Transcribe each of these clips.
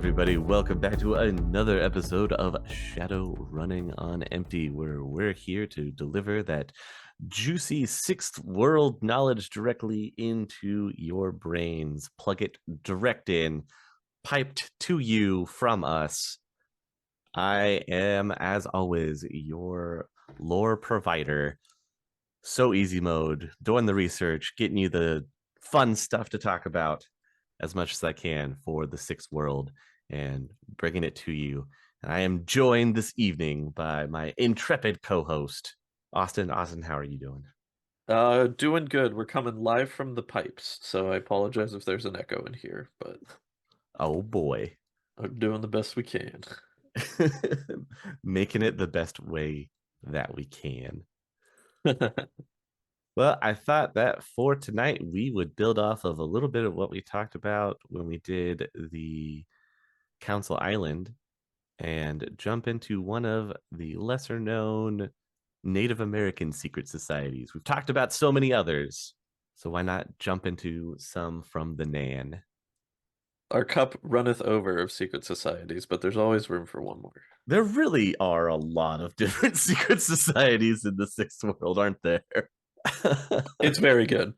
everybody, welcome back to another episode of Shadowrunning on Empty, where we're here to deliver that juicy sixth world knowledge directly into your brains. Plug it direct in, piped to you from us. I am, as always, your lore provider. So easy mode, doing the research, getting you the fun stuff to talk about as much as I can for the sixth world and bringing it to you. And I am joined this evening by my intrepid co-host, Austin. Austin, how are you doing? Doing good. We're coming live from the pipes, so I apologize if there's an echo in here, but Oh boy. I'm doing the best we can. Making it the best way that we can. Well, I thought that for tonight we would build off of a little bit of what we talked about when we did the Council Island and jump into one of the lesser known Native American secret societies. We've talked about so many others, so why not jump into some from the Nan? Our cup runneth over of secret societies, but there's always room for one more. There really are a lot of different secret societies in the sixth world, aren't there? It's very good.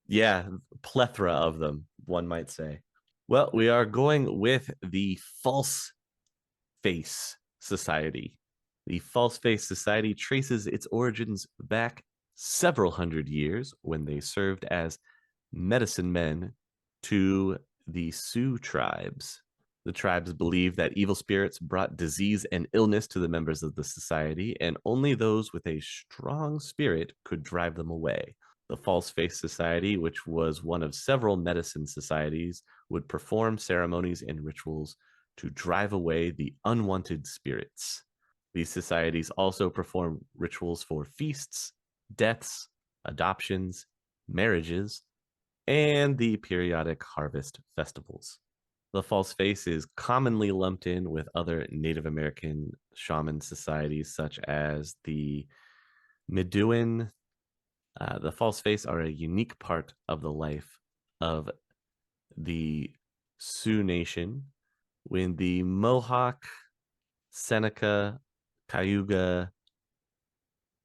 Yeah, plethora of them, one might say. Well, we are going with the False Face Society. The False Face Society traces its origins back several hundred years when they served as medicine men to the Sioux tribes. The tribes believed that evil spirits brought disease and illness to the members of the society, and only those with a strong spirit could drive them away. The False Face Society, which was one of several medicine societies, would perform ceremonies and rituals to drive away the unwanted spirits. These societies also perform rituals for feasts, deaths, adoptions, marriages, and the periodic harvest festivals. The false face is commonly lumped in with other Native American shaman societies, such as the Meduin. The false face are a unique part of the life of the Sioux Nation when the Mohawk, Seneca, Cayuga,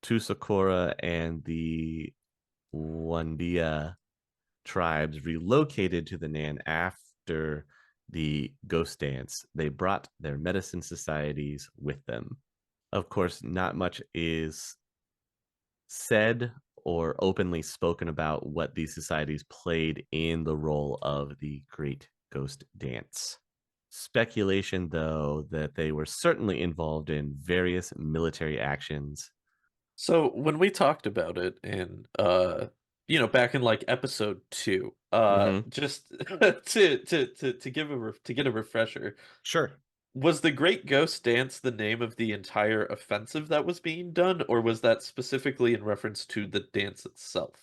Tuscarora, and the Wandia tribes relocated to the Nan after the ghost dance. They brought their medicine societies with them. Of course, not much is said or openly spoken about what these societies played in the role of the Great Ghost Dance. Speculation, though, that they were certainly involved in various military actions. So when we talked about it in back in like episode 2, Mm-hmm. just to give to get a refresher, Sure. was the Great Ghost Dance the name of the entire offensive that was being done, or was that specifically in reference to the dance itself?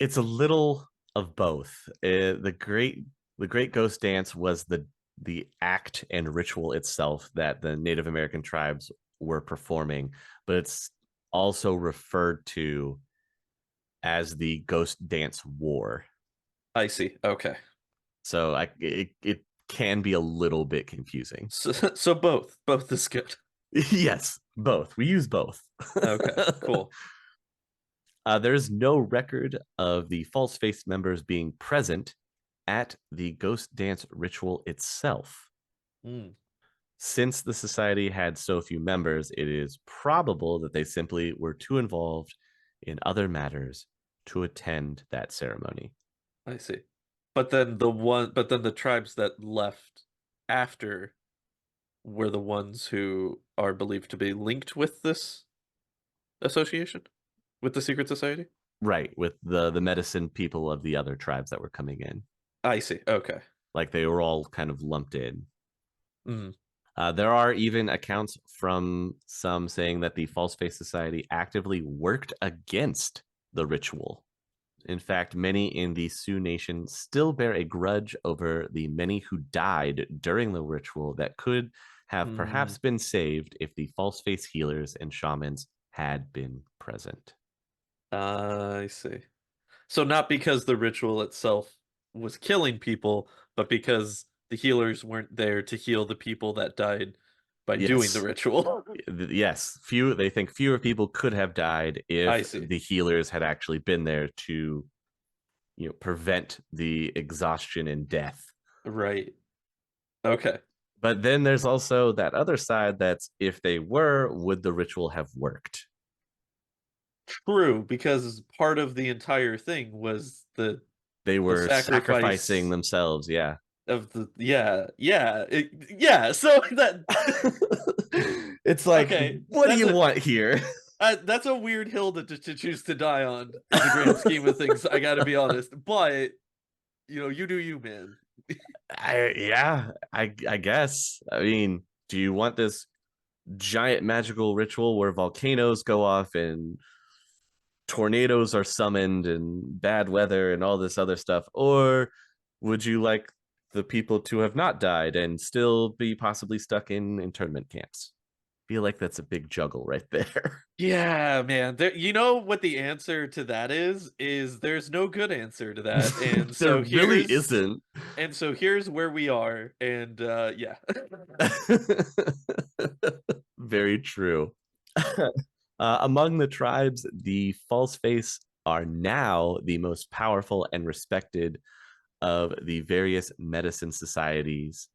It's a little of both. The Great Ghost Dance was the act and ritual itself that the Native American tribes were performing, but it's also referred to as the Ghost Dance War. I see. Okay. So it can be a little bit confusing. So both is good. Yes, both. We use both. Okay, cool. There is no record of the false face members being present at the ghost dance ritual itself. Mm, Since the society had so few members, it is probable that they simply were too involved in other matters to attend that ceremony. I see. But then the tribes that left after were the ones who are believed to be linked with this association, with the secret society. Right, with the medicine people of the other tribes that were coming in. I see. Okay. Like they were all kind of lumped in. Mm, There are even accounts from some saying that the False Face Society actively worked against the ritual. In fact, many in the Sioux Nation still bear a grudge over the many who died during the ritual that could have mm, perhaps been saved if the false face healers and shamans had been present. I see. So not because the ritual itself was killing people, but because the healers weren't there to heal the people that died by doing the Yes. ritual. Yes. They think fewer people could have died I if see. the healers had actually been there to, prevent the exhaustion and death. Right. Okay. But then there's also that other side that's if they were, would the ritual have worked? True, because part of the entire thing was They the were sacrificing sacrifice themselves, yeah. of the yeah. So that It's like, okay, what do you want here? that's a weird hill to choose to die on in the grand scheme of things. I got to be honest, but you do you, man. I guess. I mean, do you want this giant magical ritual where volcanoes go off and tornadoes are summoned and bad weather and all this other stuff, or would you like the people to have not died and still be possibly stuck in internment camps? Feel like that's a big juggle right there. Yeah, man. You know what the answer to that is there's no good answer to that. And There so really here's isn't. where we are. And yeah. Very true. Among the tribes, the false face are now the most powerful and respected of the various medicine societies.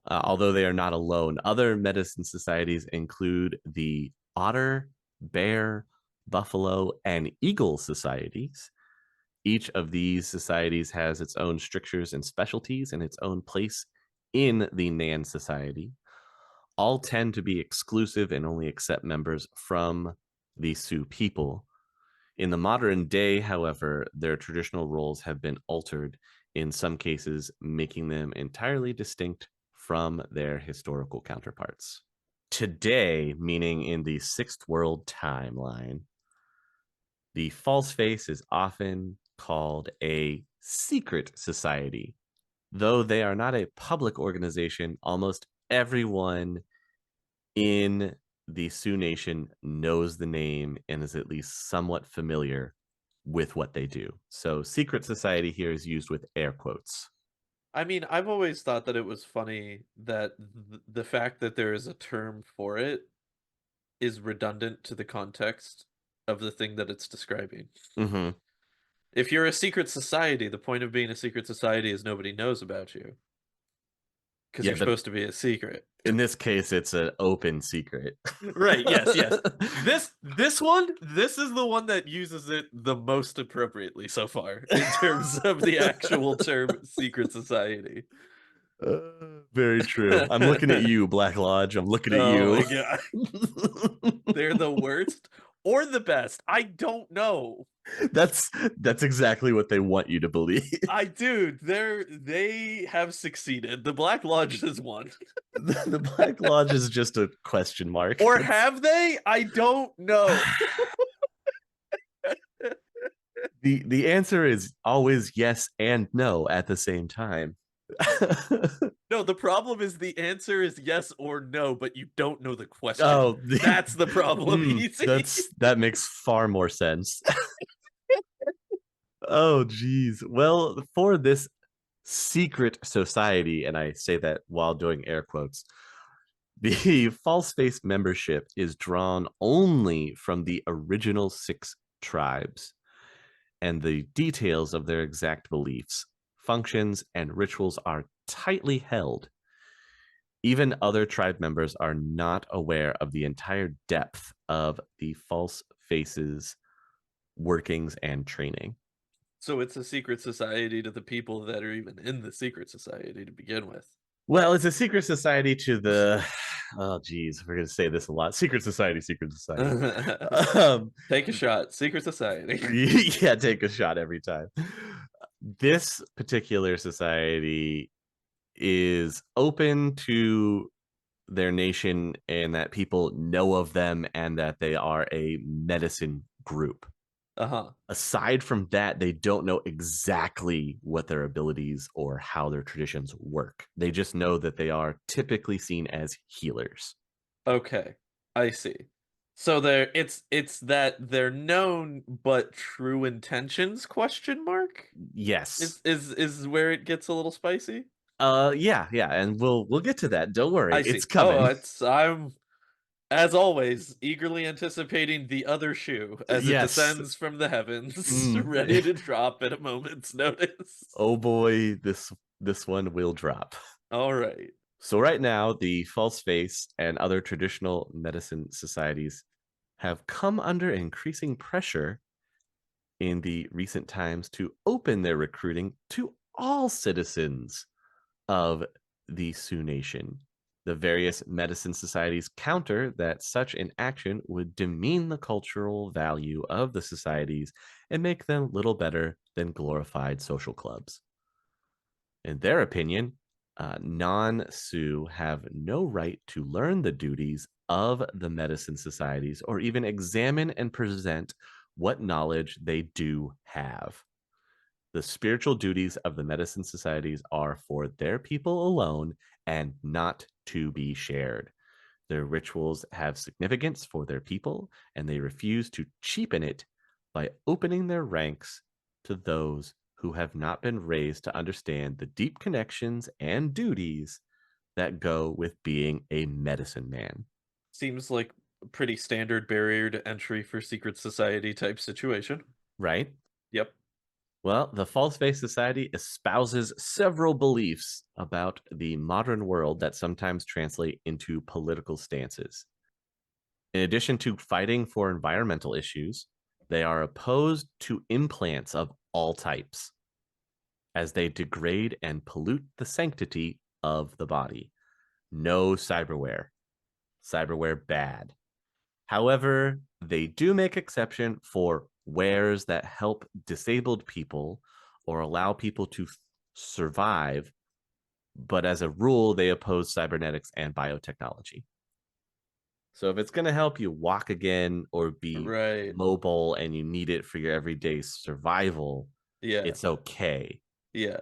Although they are not alone, other medicine societies include the otter, bear, buffalo, and eagle societies. Each of these societies has its own strictures and specialties and its own place in the Nan society. All tend to be exclusive and only accept members from the Sioux people. In the modern day, however, their traditional roles have been altered, in some cases, making them entirely distinct from their historical counterparts. Today, meaning in the Sixth World timeline, the false face is often called a secret society. Though they are not a public organization, almost everyone in the Sioux Nation knows the name and is at least somewhat familiar with what they do. So, secret society here is used with air quotes. I mean, I've always thought that it was funny that the fact that there is a term for it is redundant to the context of the thing that it's describing. Mm-hmm. If you're a secret society, the point of being a secret society is nobody knows about you because Yeah, you're but supposed to be a secret. in this case, it's an open secret. Right, yes. This is the one that uses it the most appropriately so far in terms of the actual term secret society. Very true. I'm looking at you, Black Lodge. I'm looking at Oh you. my god. They're the worst or the best. I don't know. that's that's exactly what they want you to believe. They have succeeded. The Black Lodge has won. The Black Lodge is just a question mark. Or That's have they? I don't know. the answer is always yes and no at the same time. No, the problem is the answer is yes or no, but you don't know the question. Oh, That's the problem, you see? that makes far more sense. Oh, geez. Well, for this secret society, and I say that while doing air quotes, the false face membership is drawn only from the original six tribes, and the details of their exact beliefs, functions, and rituals are tightly held. Even other tribe members are not aware of the entire depth of the false faces' workings and training. So it's a secret society to the people that are even in the secret society to begin with. Well, it's a secret society to the. Oh, geez, we're gonna say this a lot. Secret society, secret society. Take a shot. Secret society. Yeah, take a shot every time. This particular society is open to their nation and that people know of them and that they are a medicine group. Uh-huh. Aside from that, they don't know exactly what their abilities or how their traditions work. They just know that they are typically seen as healers. Okay. I see. So it's that they're known but true intentions question mark Yes. is where it gets a little spicy. Yeah, and we'll get to that. Don't worry, I it's see. Oh, coming. I'm as always eagerly anticipating the other shoe as it Yes. descends from the heavens, Mm. ready to drop at a moment's notice. Oh boy, this one will drop. All right. So right now, the false face and other traditional medicine societies have come under increasing pressure in the recent times to open their recruiting to all citizens of the Sioux Nation. The various medicine societies counter that such an action would demean the cultural value of the societies and make them little better than glorified social clubs. In their opinion, non Sioux have no right to learn the duties of the medicine societies or even examine and present what knowledge they do have. The spiritual duties of the medicine societies are for their people alone and not to be shared. Their rituals have significance for their people, and they refuse to cheapen it by opening their ranks to those who have not been raised to understand the deep connections and duties that go with being a medicine man. Seems like a pretty standard barrier to entry for secret society type situation. Right? Yep. Well, the False Face Society espouses several beliefs about the modern world that sometimes translate into political stances. In addition to fighting for environmental issues, they are opposed to implants of all types as they degrade and pollute the sanctity of the body. No cyberware. Cyberware bad. However, they do make exception for wares that help disabled people or allow people to survive, but as a rule, they oppose cybernetics and biotechnology. So if it's going to help you walk again or be Right. mobile and you need it for your everyday survival, Yeah. it's okay. Yeah.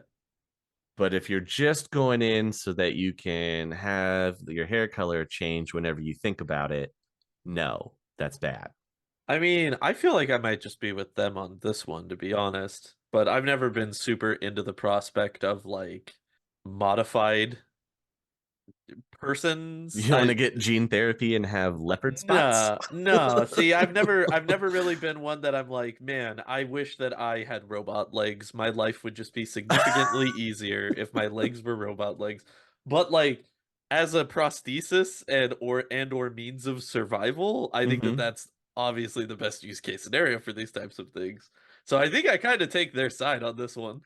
But if you're just going in so that you can have your hair color change whenever you think about it, no, that's bad. I mean, I feel like I might just be with them on this one, to be honest. But I've never been super into the prospect of like modified persons. You want to get gene therapy and have leopard spots? No. See, I've never really been one that I'm like, man, I wish that I had robot legs. My life would just be significantly easier if my legs were robot legs. But like as a prosthesis and or means of survival, I think that Mm-hmm. that's obviously the best use case scenario for these types of things. So I think I kind of take their side on this one.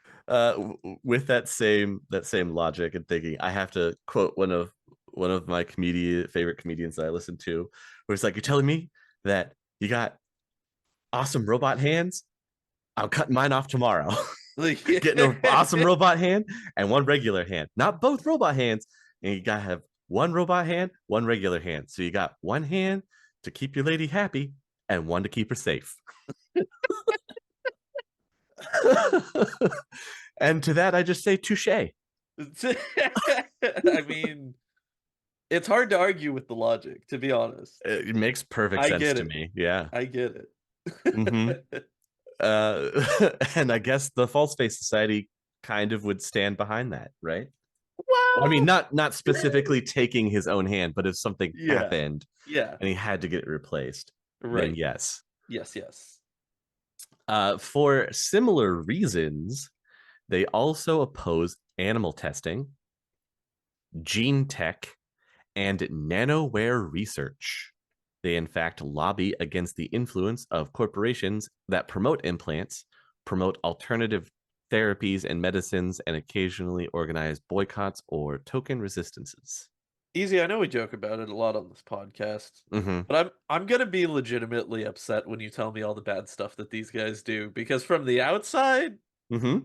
With that same logic and thinking, I have to quote one of my favorite comedians that I listen to, where it's like, "You're telling me that you got awesome robot hands? I'm cutting mine off tomorrow. Like Getting an awesome robot hand and one regular hand, not both robot hands. And you gotta have one robot hand, one regular hand. So you got one hand to keep your lady happy and one to keep her safe." And to that, I just say touche. I mean, it's hard to argue with the logic, to be honest. It makes perfect I sense get to it. me. Yeah. I get Hmm. it. And I guess the False Face Society kind of would stand behind that, right? I mean, Well, not specifically taking his own hand, but if something yeah. happened Yeah. and he had to get it replaced, then Right. yes. Yes, yes. For similar reasons, they also oppose animal testing, gene tech, and nanoware research. They, in fact, lobby against the influence of corporations that promote implants, promote alternative therapies and medicines, and occasionally organize boycotts or token resistances. Easy, I know we joke about it a lot on this podcast, Mm-hmm. but I'm gonna be legitimately upset when you tell me all the bad stuff that these guys do, because from the outside, Mm-hmm.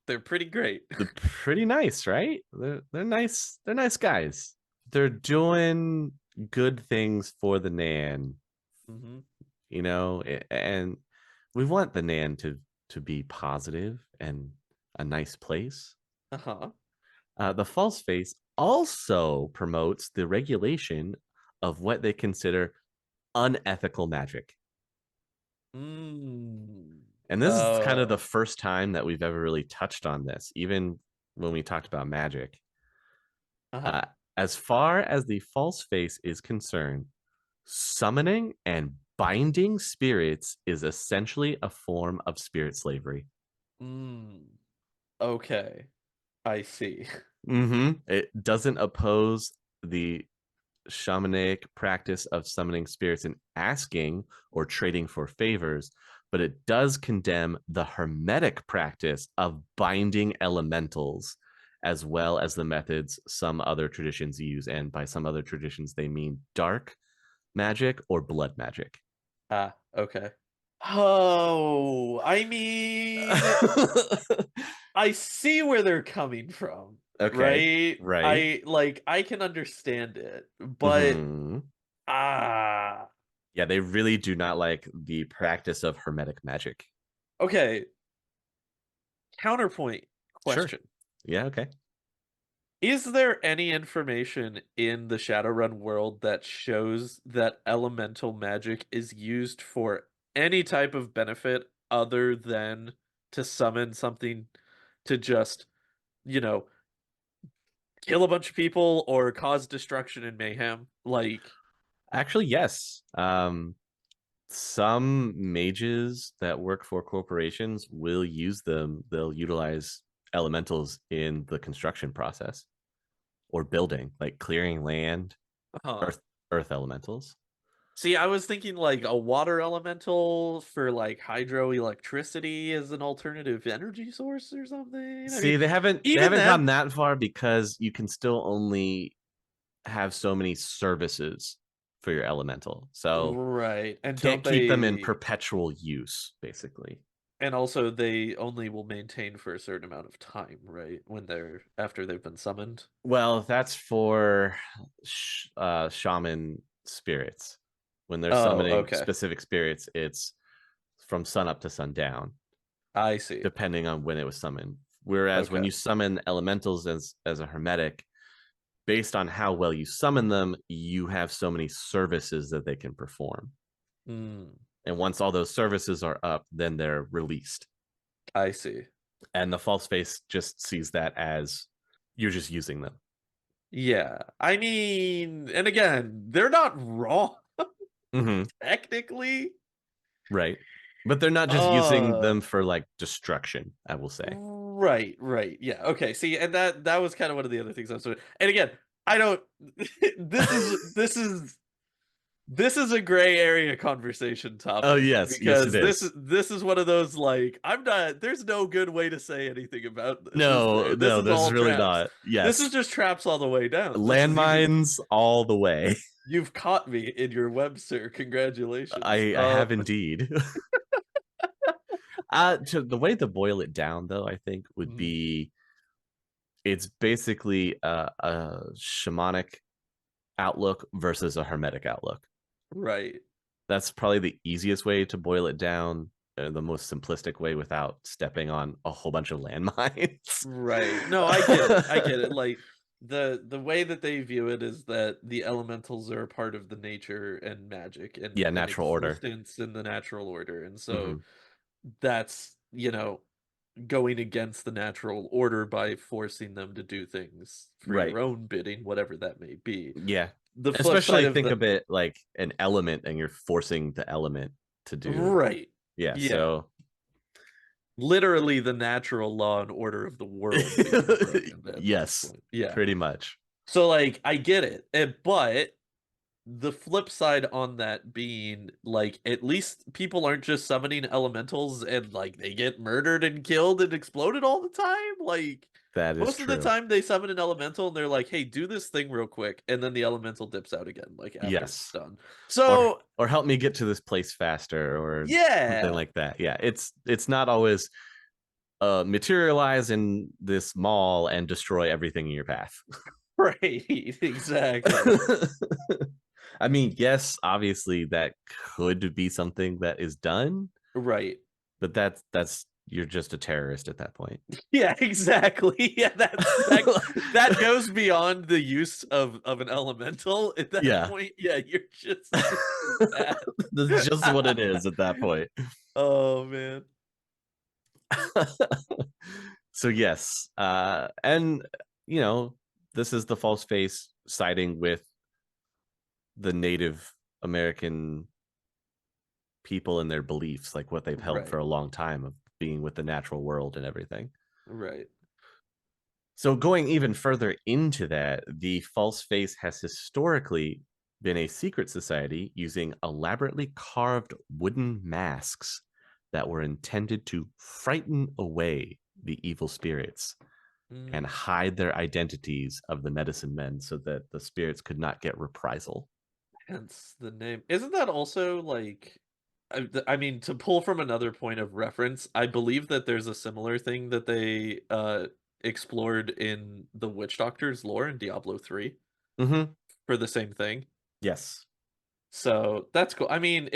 they're pretty great. They're pretty nice, right? They're nice. They're nice guys. They're doing good things for the Nan, Hmm. and we want the Nan to be positive and a nice place. Uh-huh. The false face also promotes the regulation of what they consider unethical magic. Mm. And this is kind of the first time that we've ever really touched on this, even when we talked about magic. Uh-huh. Uh, as far as the false face is concerned, summoning and binding spirits is essentially a form of spirit slavery. Mm, okay. I see. It doesn't oppose the shamanic practice of summoning spirits and asking or trading for favors, but it does condemn the hermetic practice of binding elementals, as well as the methods some other traditions use. And by some other traditions, they mean dark magic or blood magic. Ah, okay. Oh, I mean, I see where they're coming from, Okay, right? right. I can understand it, but Hmm. ah, Yeah, they really do not like the practice of hermetic magic. okay. Counterpoint Sure. question. Yeah, okay. Is there any information in the Shadowrun world that shows that elemental magic is used for any type of benefit other than to summon something to just, you know, kill a bunch of people or cause destruction and mayhem? Like, Actually, yes. Some mages that work for corporations will use them. They'll utilize elementals in the construction process or building, like clearing land, huh. earth elementals. See, I was thinking like a water elemental for like hydroelectricity as an alternative energy source or something. I mean, See, they even haven't gone then, that far because you can still only have so many services for your elemental. So right. you And don't can't keep them in they, perpetual use, basically. and also they only will maintain for a certain amount of time, right? When they're after they've been summoned. Well, that's for shaman spirits. When they're Oh, summoning okay. specific spirits, it's from sun up to sundown, I see. depending on when it was summoned. Whereas when Okay. you summon elementals as a hermetic, based on how well you summon them, you have so many services that they can perform. Hmm. And once all those services are up, then they're released. I see. And the false face just sees that as you're just using them. Yeah. I mean, and again, they're not wrong Mm-hmm. technically. Right. But they're not just using Uh, them for like destruction, I will say. right, right. Yeah. Okay. See, and that was kind of one of the other things I was doing. And again, I don't this is a gray area conversation Oh topic yes, yes it because is. this is one of those like I'm not there's no good way to say anything about this, is No, there? This no, is there's all really traps. not. This is Yes. just traps all the way down. This is Landmines all the way. you've caught me in your web, sir. Congratulations. I have indeed. To the way to boil it down though, I think would Mhm. be it's basically a shamanic outlook versus a hermetic outlook. Right. That's probably the easiest way to boil it down, the most simplistic way without stepping on a whole bunch of landmines. Right. No, I get it. I get it. Like the way that they view it is that the elementals are a part of the nature and magic Yeah, and natural order. existence in the natural order. And so Hmm. that's, going against the natural order by forcing them to do things for Right. your own bidding, whatever that may be. Yeah. The flip side Especially of think the of it like an element and you're forcing the element to do. right. Yeah. Yeah. So, Literally the natural law and order of the world being broken at this yes, point. Yeah. pretty much. So like I get it. But the flip side on that being like at least people aren't just summoning elementals and like they get murdered and killed and exploded all the time. Like That is most of the true. time they summon an elemental and they're like, "Hey, do this thing real quick," and then the elemental dips out again like after it's Yes. done. So, Or help me get to this place faster or something yeah. like that. Yeah. It's not always materialize in this mall and destroy everything in your path. Right, exactly. I mean, yes, obviously that could be something that is done, Right. but that's you're just a terrorist at that point. Yeah, exactly. Yeah, that goes beyond the use of an elemental at that Yeah. point. Yeah, you're just bad. That's just what it is at that point. Oh man. So yes, and you know, this is the false face siding with the Native American people and their beliefs, like what they've held for Right. a long time of being with the natural world and everything. Right. So, going even further into that, the false face has historically been a secret society using elaborately carved wooden masks that were intended to frighten away the evil spirits and Mm. hide their identities of the medicine men so that the spirits could not get reprisal. Hence the name. Isn't that also like I mean, to pull from another point of reference, I believe that there's a similar thing that they explored in the Witch Doctor's lore in Diablo 3 Mm-hmm. for the same thing. Yes. So that's cool. I mean,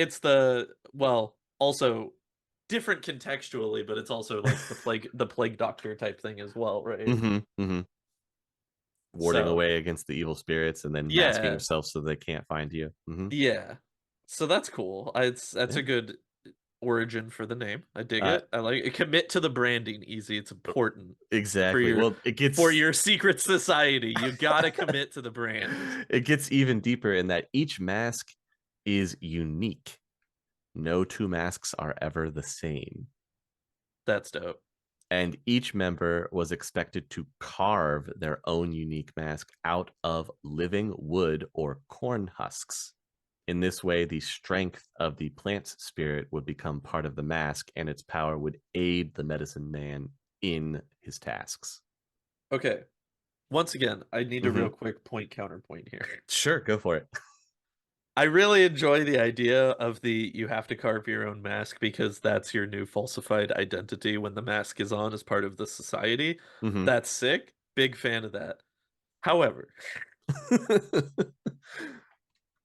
well, also different contextually, but it's also like the plague doctor type thing as well, right? Mm-hmm. Mm-hmm. Warding So away against the evil spirits and then masking yeah, yourself so they can't find you. Mm-hmm. yeah. So that's cool. That's Yeah. a good origin for the name. I dig Uh, it. I like it. Commit to the branding, easy. It's important for exactly. your Well, for your secret society. You gotta commit to the brand. it gets even deeper in that each mask is unique. No two masks are ever the same. That's dope. And each member was expected to carve their own unique mask out of living wood or corn husks. In this way, the strength of the plant's spirit would become part of the mask, and its power would aid the medicine man in his tasks. Okay. Once again, I need a real Mm-hmm. quick point counterpoint here. Sure, go for it. I really enjoy the idea of the you have to carve your own mask because that's your new falsified identity when the mask is on as part of the society. Mm-hmm. That's sick. Big fan of that. However,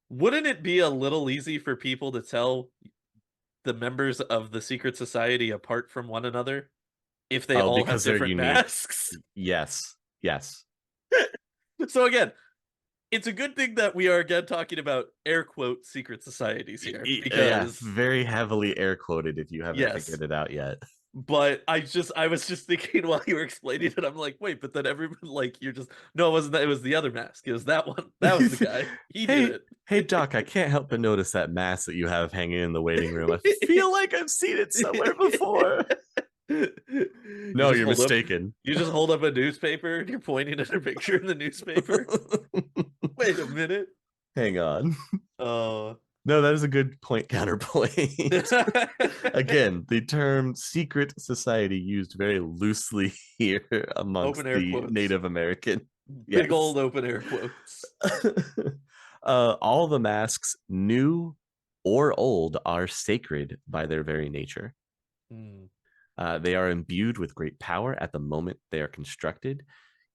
wouldn't it be a little easy for people to tell the members of the secret society apart from one another if they Oh, all have because they're different unique. masks? Yes. Yes. So again, it's a good thing that we are again talking about air quote secret societies here Yeah, because very heavily air quoted if you haven't yes, figured it out yet. but I was just thinking while you were explaining it, I'm like, wait, but then everyone like you're just no, it wasn't that. It was the other mask. It was that one. That was the guy. He hey, did hey, Doc, I can't help but notice that mask that you have hanging in the waiting room. I feel like I've seen it somewhere before. it. You No, just you're hold up. mistaken. You just hold up a newspaper and you're pointing at a picture in the newspaper. Wait a minute. Hang on. Uh, No, that is a good point counterpoint. Again, the term secret society used very loosely here open amongst air the quotes. Native American. Big Yes. old open air quotes. All the masks, new or old, are sacred by their very nature. Mm, They are imbued with great power at the moment they are constructed.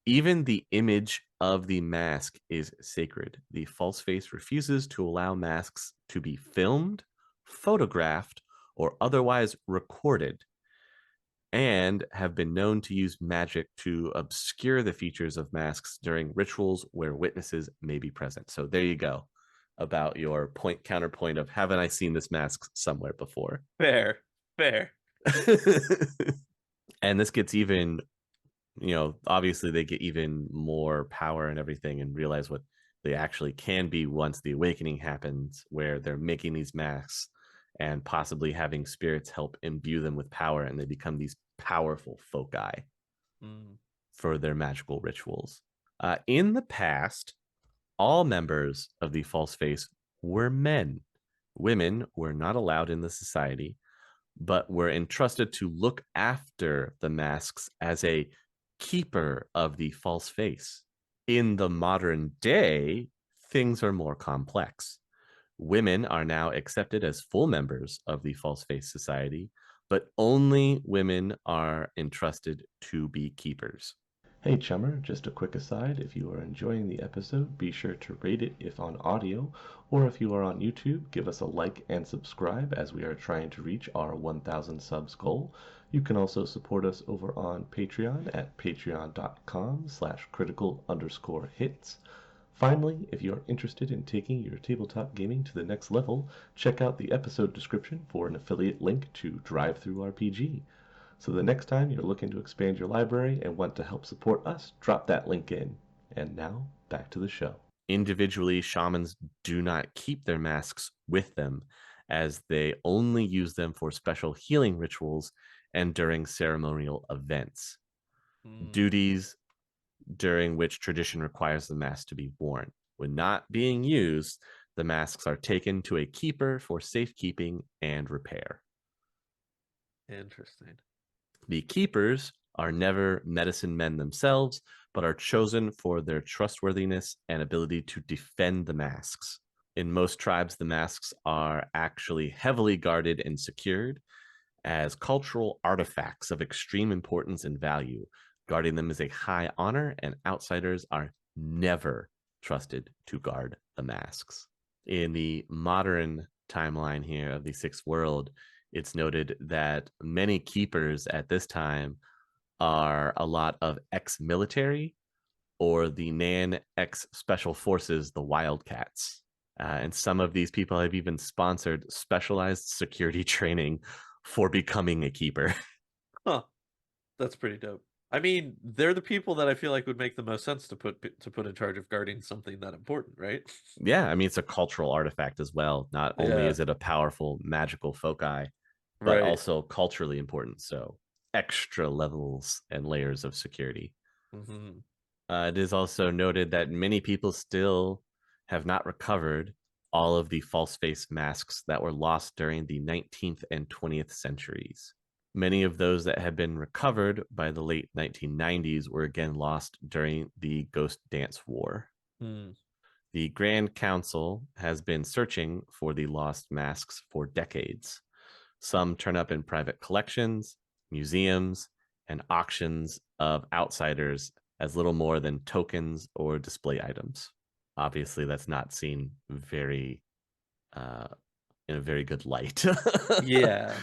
Even the image of the mask is sacred. The false face refuses to allow masks to be filmed, photographed, or otherwise recorded, and have been known to use magic to obscure the features of masks during rituals where witnesses may be present. So there you go about your point counterpoint of haven't I seen this mask somewhere before? fair. Fair. And this gets even, obviously they get even more power and everything and realize what they actually can be once the awakening happens, where they're making these masks and possibly having spirits help imbue them with power, and they become these powerful foci Mm, for their magical rituals. In the past, all members of the false face were men. Women were not allowed in the society, but were entrusted to look after the masks as a keeper of the false face. In the modern day, things are more complex. Women are now accepted as full members of the False Face Society, but only women are entrusted to be keepers. Hey, Chummer, just a quick aside. If you are enjoying the episode, be sure to rate it if on audio, or if you are on YouTube, give us a like and subscribe as we are trying to reach our 1,000 subs goal. You can also support us over on Patreon at patreon.com/critical_hits. Finally, if you are interested in taking your tabletop gaming to the next level, check out the episode description for an affiliate link to Drive Through RPG. So the next time you're looking to expand your library and want to help support us, drop that link in. And now, back to the show. Individually, shamans do not keep their masks with them, as they only use them for special healing rituals and during ceremonial events. Mm, Duties during which tradition requires the mask to be worn. When not being used, the masks are taken to a keeper for safekeeping and repair. interesting. The keepers are never medicine men themselves, but are chosen for their trustworthiness and ability to defend the masks. In most tribes, the masks are actually heavily guarded and secured as cultural artifacts of extreme importance and value. Guarding them is a high honor, and outsiders are never trusted to guard the masks. In the modern timeline here of the Sixth World, it's noted that many keepers at this time are a lot of ex-military or the Nan ex special forces, the Wildcats. And some of these people have even sponsored specialized security training for becoming a keeper. Huh. That's pretty dope. I mean, they're the people that I feel like would make the most sense to put in charge of guarding something that important, right? Yeah, I mean, it's a cultural artifact as well. Not only Yeah, is it a powerful magical foci, but right. also culturally important. So extra levels and layers of security. Hmm. It is also noted that many people still have not recovered all of the false face masks that were lost during the 19th and 20th centuries. Many of those that had been recovered by the late 1990s were again lost during the Ghost Dance War. Mm. The Grand Council has been searching for the lost masks for decades. Some turn up in private collections, museums, and auctions of outsiders as little more than tokens or display items. Obviously, that's not seen very uh, in a very good light. Yeah.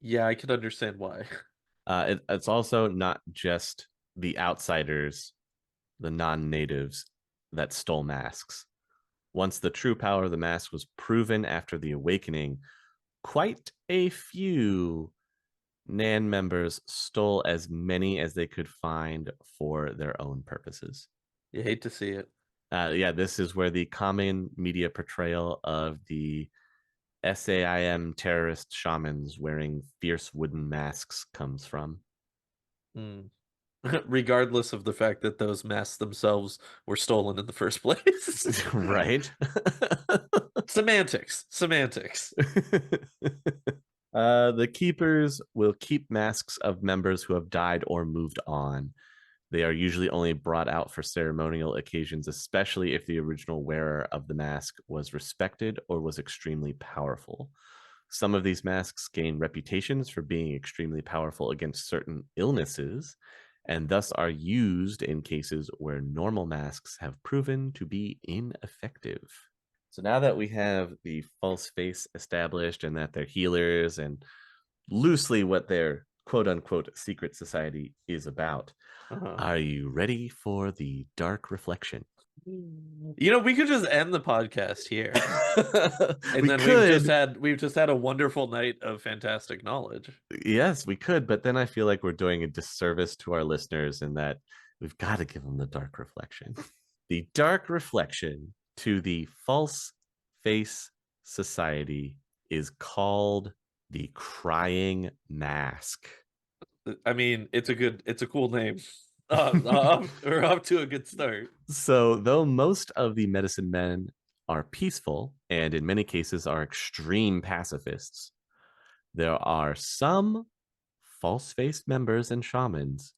Yeah, I can understand why. It's also not just the outsiders, the non-natives, that stole masks. Once the true power of the mask was proven after the awakening, quite a few Nan members stole as many as they could find for their own purposes. You hate to see it. Yeah, this is where the common media portrayal of the SAIM terrorist shamans wearing fierce wooden masks comes from. Mm. Regardless of the fact that those masks themselves were stolen in the first place. Right? Semantics. Semantics. The keepers will keep masks of members who have died or moved on. They are usually only brought out for ceremonial occasions, especially if the original wearer of the mask was respected or was extremely powerful. Some of these masks gain reputations for being extremely powerful against certain illnesses, and thus are used in cases where normal masks have proven to be ineffective. So now that we have the false face established and that they're healers and loosely what their quote unquote secret society is about, Uh-huh. are you ready for the dark reflection? You know, we could just end the podcast here. And We then could, we've just had a wonderful night of fantastic knowledge. yes, we could, but then I feel like we're doing a disservice to our listeners in that we've got to give them the dark reflection. The dark reflection to the false face society is called the crying mask. I mean, it's a cool name. We're off to a good start. So, though most of the medicine men are peaceful and in many cases are extreme pacifists, there are some false faced members and shamans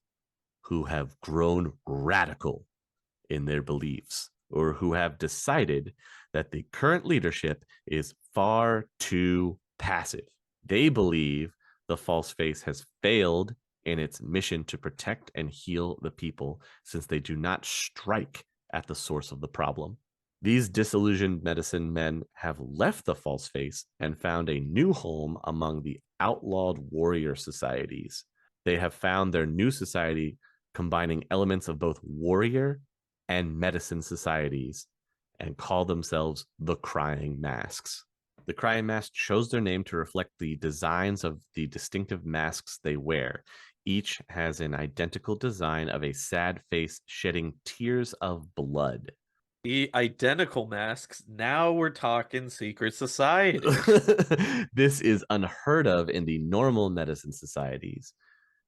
who have grown radical in their beliefs or who have decided that the current leadership is far too passive. They believe the false face has failed in its mission to protect and heal the people since they do not strike at the source of the problem. These disillusioned medicine men have left the false face and found a new home among the outlawed warrior societies. They have found their new society combining elements of both warrior and medicine societies and call themselves the Crying Masks. The crying mask chose their name to reflect the designs of the distinctive masks they wear. Each has an identical design of a sad face shedding tears of blood. The identical masks. Now we're talking secret society. This is unheard of in the normal medicine societies.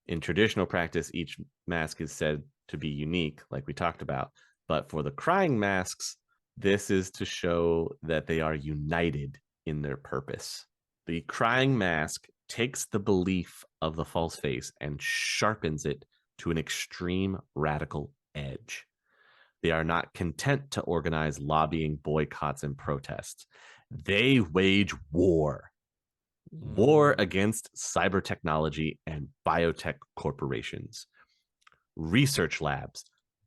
In traditional practice, each mask is said to be unique, like we talked about. But for the crying masks, this is to show that they are united in their purpose. The crying mask takes the belief of the false face and sharpens it to an extreme radical edge. They are not content to organize lobbying, boycotts, and protests. They wage war Mm. against cyber technology and biotech corporations. Research labs,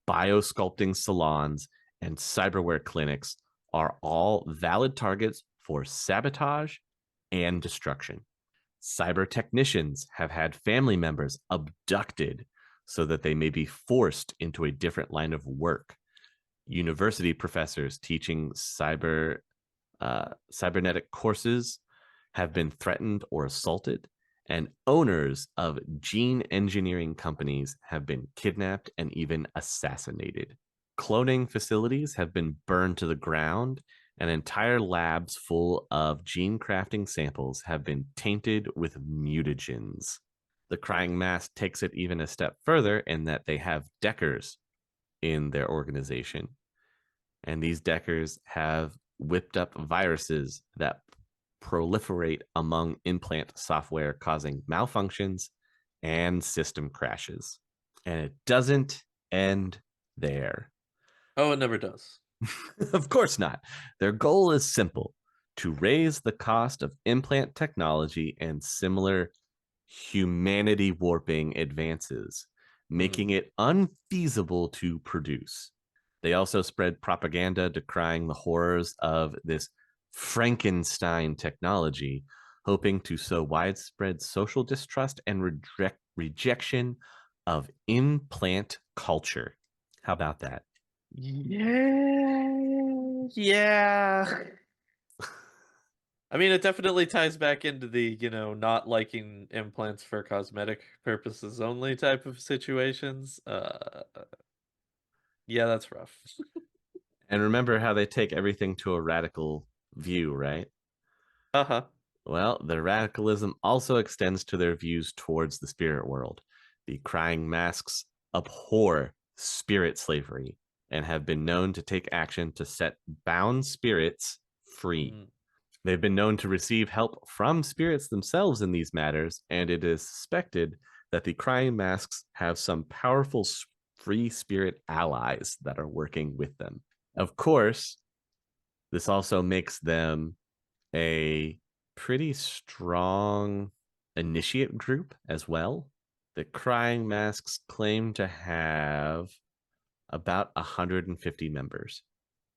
biosculpting salons, and cyberware clinics are all valid targets for sabotage and destruction. Cyber technicians have had family members abducted so that they may be forced into a different line of work. University professors teaching cybernetic courses have been threatened or assaulted, and owners of gene engineering companies have been kidnapped and even assassinated. Cloning facilities have been burned to the ground, and entire labs full of gene crafting samples have been tainted with mutagens. The Crying Mask takes it even a step further in that they have deckers in their organization. And these deckers have whipped up viruses that proliferate among implant software, causing malfunctions and system crashes. And it doesn't end there. Oh, it never does. Of course not. Their goal is simple: to raise the cost of implant technology and similar humanity warping advances, making Mm. it unfeasible to produce. They also spread propaganda decrying the horrors of this Frankenstein technology, hoping to sow widespread social distrust and rejection of implant culture. How about that? Yeah. Yeah. I mean, it definitely ties back into the, not liking implants for cosmetic purposes only type of situations. Yeah, that's rough. And remember how they take everything to a radical view, right? Uh-huh. Well, their radicalism also extends to their views towards the spirit world. The crying masks abhor spirit slavery and have been known to take action to set bound spirits free. Mm. They've been known to receive help from spirits themselves in these matters, and it is suspected that the crying masks have some powerful free spirit allies that are working with them. Of course, this also makes them a pretty strong initiate group as well. The Crying Masks claim to have about 150 members.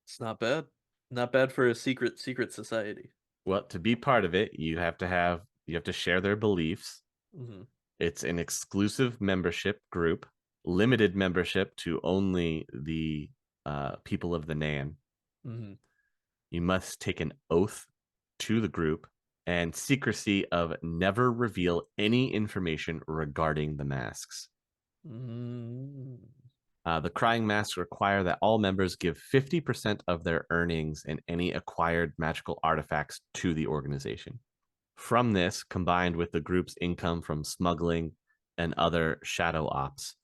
It's not bad. Not bad for a secret society. Well, to be part of it, you have to share their beliefs. Hmm. It's an exclusive membership group, limited membership to only the people of the Nan. Hmm. You must take an oath to the group and secrecy of never reveal any information regarding the masks. Mm. The Crying Masks require that all members give 50% of their earnings and any acquired magical artifacts to the organization. From this, combined with the group's income from smuggling and other shadow ops,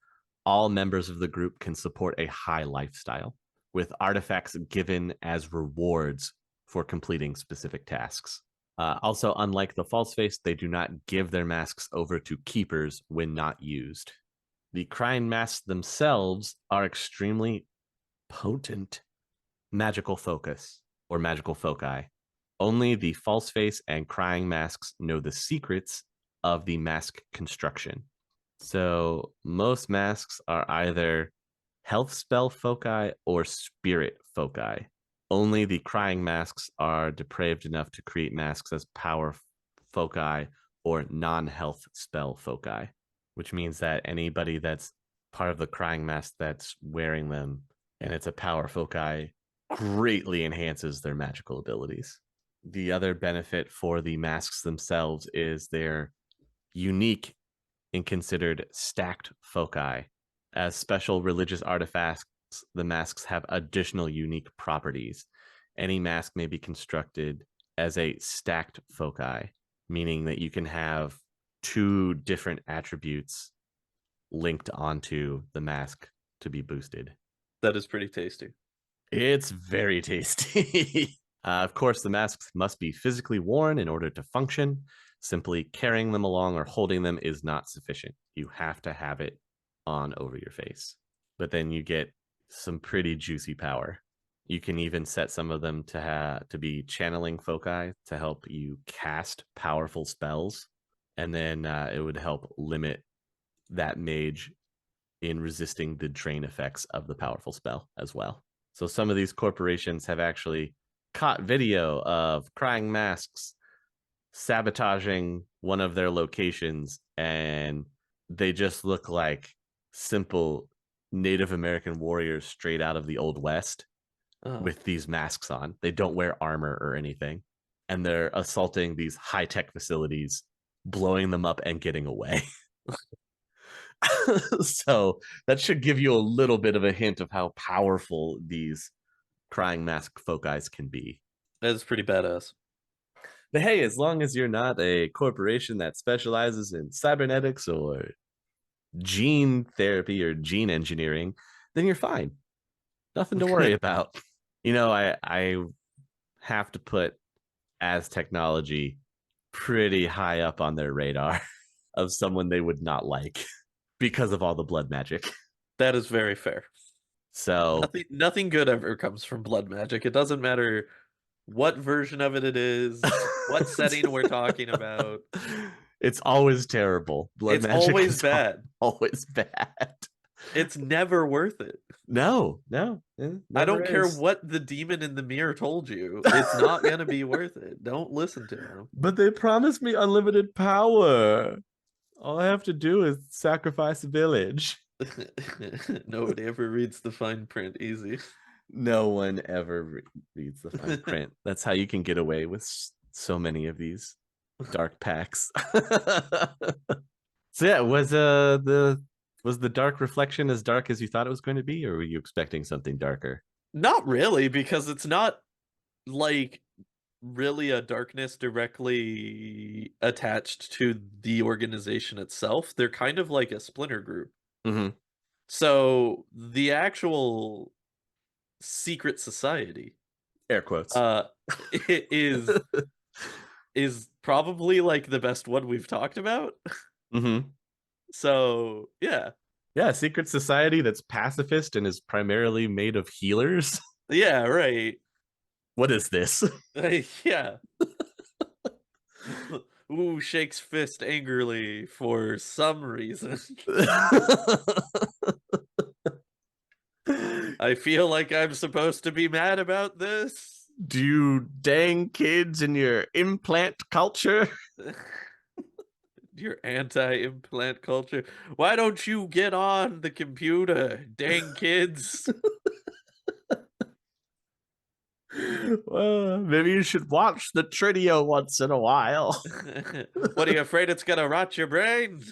all members of the group can support a high lifestyle, with artifacts given as rewards for completing specific tasks. Also, unlike the false face, they do not give their masks over to keepers when not used. The crying masks themselves are extremely potent magical focus or magical foci. Only the false face and crying masks know the secrets of the mask construction. So most masks are either health spell foci or spirit foci. Only the crying masks are depraved enough to create masks as power foci or non health spell foci, which means that anybody that's part of the crying mask that's wearing them and it's a power foci greatly enhances their magical abilities. The other benefit for the masks themselves is they're unique and considered stacked foci. As special religious artifacts, the masks have additional unique properties. Any mask may be constructed as a stacked foci, meaning that you can have two different attributes linked onto the mask to be boosted. That is pretty tasty. It's very tasty. Of course, the masks must be physically worn in order to function. Simply carrying them along or holding them is not sufficient. You have to have it on over your face. But then you get some pretty juicy power. You can even set some of them to be channeling foci to help you cast powerful spells, and then it would help limit that mage in resisting the drain effects of the powerful spell as well. So some of these corporations have actually caught video of crying masks sabotaging one of their locations, and they just look like simple Native American warriors straight out of the Old West Oh. with these masks on. They don't wear armor or anything, and they're assaulting these high-tech facilities, blowing them up and getting away. So that should give you a little bit of a hint of how powerful these crying mask foci can be. That is pretty badass. But hey, as long as you're not a corporation that specializes in cybernetics or gene therapy or gene engineering, then you're fine. Nothing to worry about. I have to put as technology pretty high up on their radar of someone they would not like because of all the blood magic. That is very fair. So Nothing good ever comes from blood magic. It doesn't matter what version of it is, what setting we're talking about. It's always terrible. Blood It's magic always is bad. always bad. It's never worth it. No, I never don't care is. what the demon in the mirror told you. It's not going to be worth it. Don't listen to him. But they promised me unlimited power. All I have to do is sacrifice a village. Nobody ever reads the fine print easy. No one ever reads the fine print. That's how you can get away with so many of these dark packs. So yeah, was the dark reflection as dark as you thought it was going to be, or were you expecting something darker? Not really, because it's not like really a darkness directly attached to the organization itself. They're kind of like a splinter group. Mm-hmm. So the actual secret society Air quotes. uh is is probably like the best one we've talked about. Mm-hmm. So, yeah. Yeah, a secret society that's pacifist and is primarily made of healers. Yeah, right. What is this? Yeah. Ooh, shakes fist angrily for some reason. I feel like I'm supposed to be mad about this. Do you dang kids in your implant culture? Your anti-implant culture. Why don't you get on the computer, dang kids? Well, maybe you should watch the Tritio once in a while. What, are you afraid it's gonna rot your brain?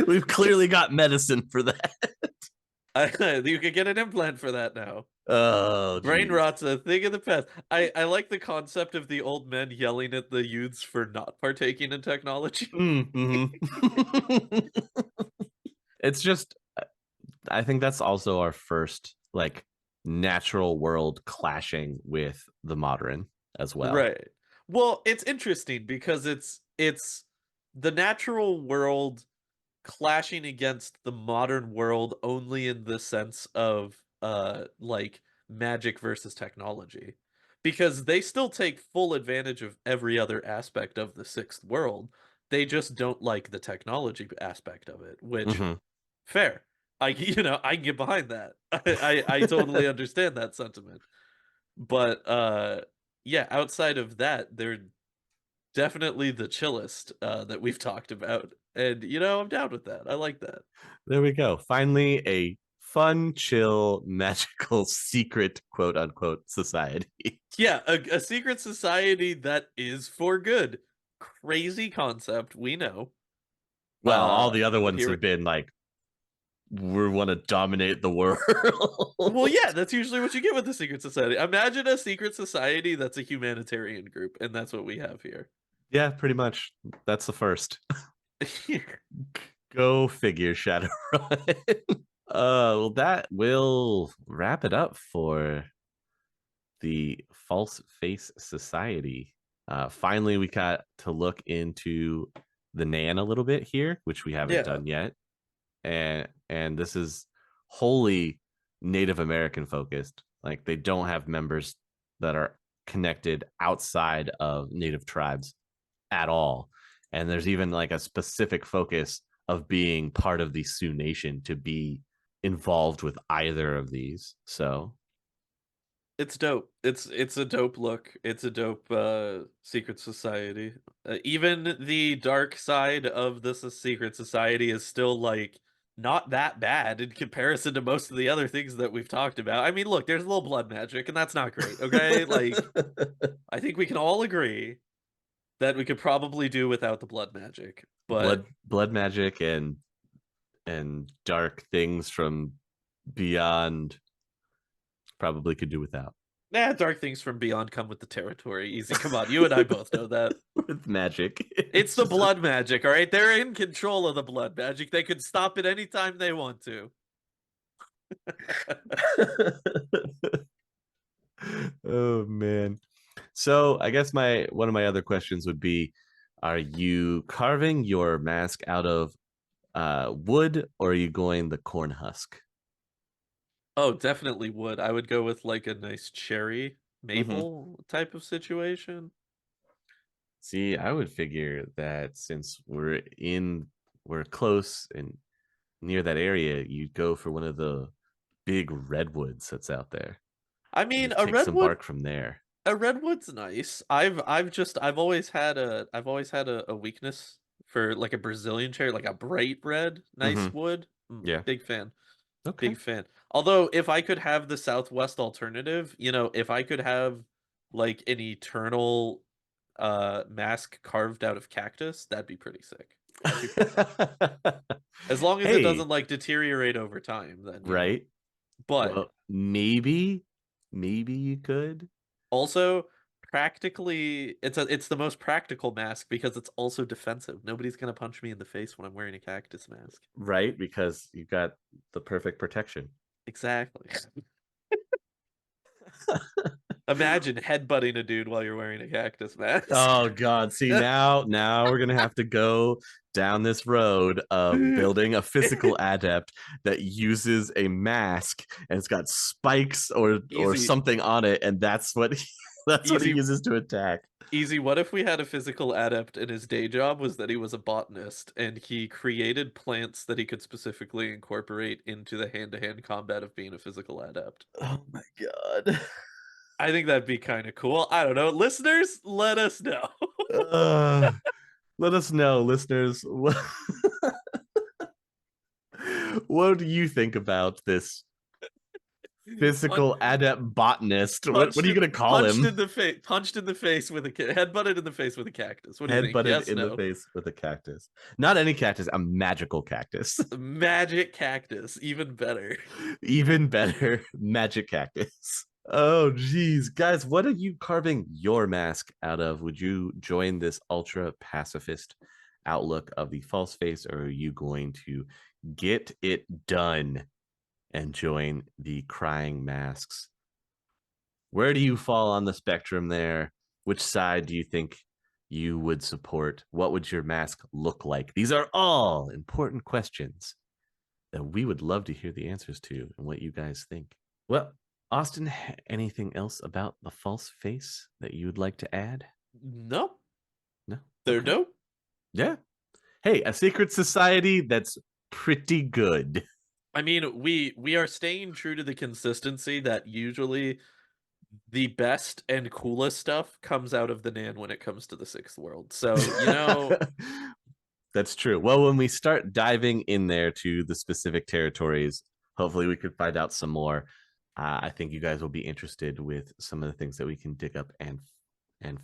We've clearly got medicine for that. You could get an implant for that now. Oh, Brain geez. rot's a thing of the past. I like the concept of the old men yelling at the youths for not partaking in technology. Mm-hmm. It's just, I think that's also our first like natural world clashing with the modern as well. Right. Well, it's interesting because it's the natural world clashing against the modern world only in the sense of like magic versus technology, because they still take full advantage of every other aspect of the sixth world. They just don't like the technology aspect of it, which Mm-hmm. fair. I can get behind that. I totally understand that sentiment. But yeah, outside of that, they're definitely the chillest that we've talked about. And I'm down with that. I like that. There we go. Finally, a fun, chill, magical, secret, quote unquote, society. Yeah, a secret society that is for good. Crazy concept, we know. Well, all the other ones Here we have been like, we want to dominate the world. Well, yeah, that's usually what you get with the secret society. Imagine a secret society that's a humanitarian group, and that's what we have here. Yeah, pretty much. That's the first. Go figure, Shadowrun. Well, that will wrap it up for the False Face Society. Finally, we got to look into the Nan a little bit here, which we haven't Yeah. done yet, and this is wholly Native American focused. Like they don't have members that are connected outside of Native tribes at all, and there's even like a specific focus of being part of the Sioux Nation to be involved with either of these. So It's dope. It's a dope look. It's a dope secret society. Even the dark side of this secret society is still like not that bad in comparison to most of the other things that we've talked about. I mean, look, there's a little blood magic and that's not great, okay? Like I think we can all agree that we could probably do without the blood magic. But blood magic and dark things from beyond probably could do without. dark things from beyond come with the territory. Easy, come on. You and I both know that. With magic. It's the blood magic, all right? They're in control of the blood magic. They could stop it anytime they want to. Oh man. So I guess my one of my other questions would be, are you carving your mask out of wood or are you going the corn husk? Oh, definitely would. I would go with like a nice cherry Mm-hmm. maple type of situation. See, I would figure that since we're close and near that area, you'd go for one of the big redwoods that's out there I and mean, just take some bark from there. a redwood's nice. I've always had a weakness for like a Brazilian cherry, like a bright red, nice Mm-hmm. wood. Yeah. Big fan. Okay. Big fan. Although, if I could have the Southwest alternative, if I could have like an eternal mask carved out of cactus, that'd be pretty sick. That'd be pretty sick. As long as it Hey, doesn't like deteriorate over time, then. right? But Well, maybe you could, also practically it's the most practical mask because it's also defensive. Nobody's gonna punch me in the face when I'm wearing a cactus mask. right? Because you got the perfect protection. Exactly. Imagine headbutting a dude while you're wearing a cactus mask. Oh God. See now we're gonna have to go down this road of building a physical adept that uses a mask and it's got spikes or Easy, something on it, and that's what he easy, uses to attack. easy. What if we had a physical adept and his day job was that he was a botanist and he created plants that he could specifically incorporate into the hand-to-hand combat of being a physical adept? Oh my God. I think that'd be kind of cool. I don't know. Listeners, let us know. Uh, let us know, listeners. What do you think about this Pun- physical adept botanist? What punched are you in, gonna call punched him? in the face, punched in the face with a headbutted in the face with a cactus. What do you Head think? butted Yes, in the no. face with a cactus. Not any cactus, a magical cactus. Magic cactus, even better. Even better, magic cactus. Oh geez, guys, what are you carving your mask out of? Would you join this ultra pacifist outlook of the false face, or are you going to get it done and join the crying masks? Where do you fall on the spectrum there? Which side do you think you would support? What would your mask look like? These are all important questions that we would love to hear the answers to and what you guys think. Well, Austin, anything else about the false face that you would like to add? Nope, No? they're Okay. dope. Yeah. Hey, a secret society that's pretty good. I mean, we are staying true to the consistency that usually the best and coolest stuff comes out of the Nan when it comes to the sixth world. So, That's true. Well, when we start diving in there to the specific territories, hopefully we could find out some more. I think you guys will be interested with some of the things that we can dig up and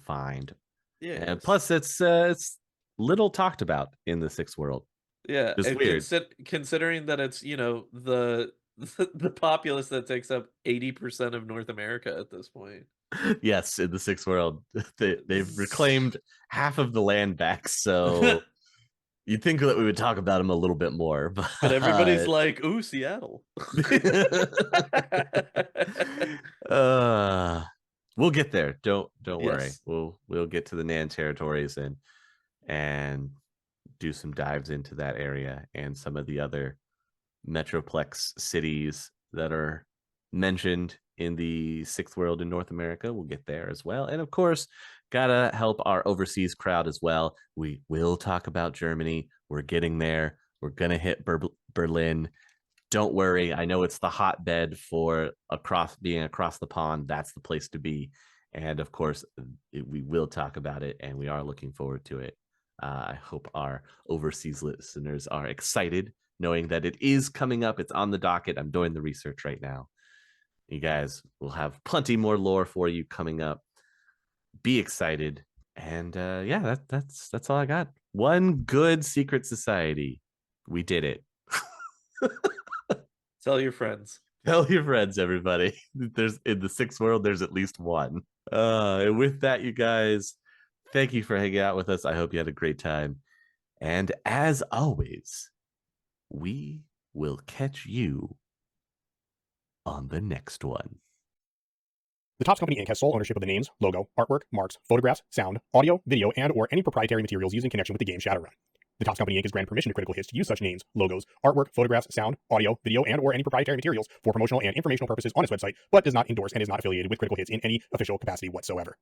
find. And Yes. plus, it's little talked about in the sixth world. Yeah, Just and weird. considering that it's, the the populace that takes up 80% of North America at this point. Yes, in the sixth world, they've reclaimed half of the land back. So you'd think that we would talk about them a little bit more, But everybody's but like, "Ooh, Seattle." uh, we'll get there. Don't worry. Yes. We'll get to the Nan territories and do some dives into that area and some of the other metroplex cities that are mentioned in the sixth world in North America. We'll get there as well. And of course, gotta help our overseas crowd as well. We will talk about Germany. We're getting there. We're gonna hit Berlin. Don't worry. I know it's the hotbed for being across the pond. That's the place to be. And of course, we will talk about it, and we are looking forward to it. I hope our overseas listeners are excited, knowing that it is coming up. It's on the docket. I'm doing the research right now. You guys will have plenty more lore for you coming up. Be excited. And yeah, that's all I got. One good secret society. We did it. Tell your friends. Tell your friends, everybody. There's in the sixth world, there's at least one. And with that, you guys, thank you for hanging out with us. I hope you had a great time. And as always, we will catch you on the next one. The Topps Company Inc. has sole ownership of the names, logo, artwork, marks, photographs, sound, audio, video, and/or any proprietary materials used in connection with the game Shadowrun. The Topps Company Inc. has granted permission to Critical Hits to use such names, logos, artwork, photographs, sound, audio, video, and/or any proprietary materials for promotional and informational purposes on its website, but does not endorse and is not affiliated with Critical Hits in any official capacity whatsoever.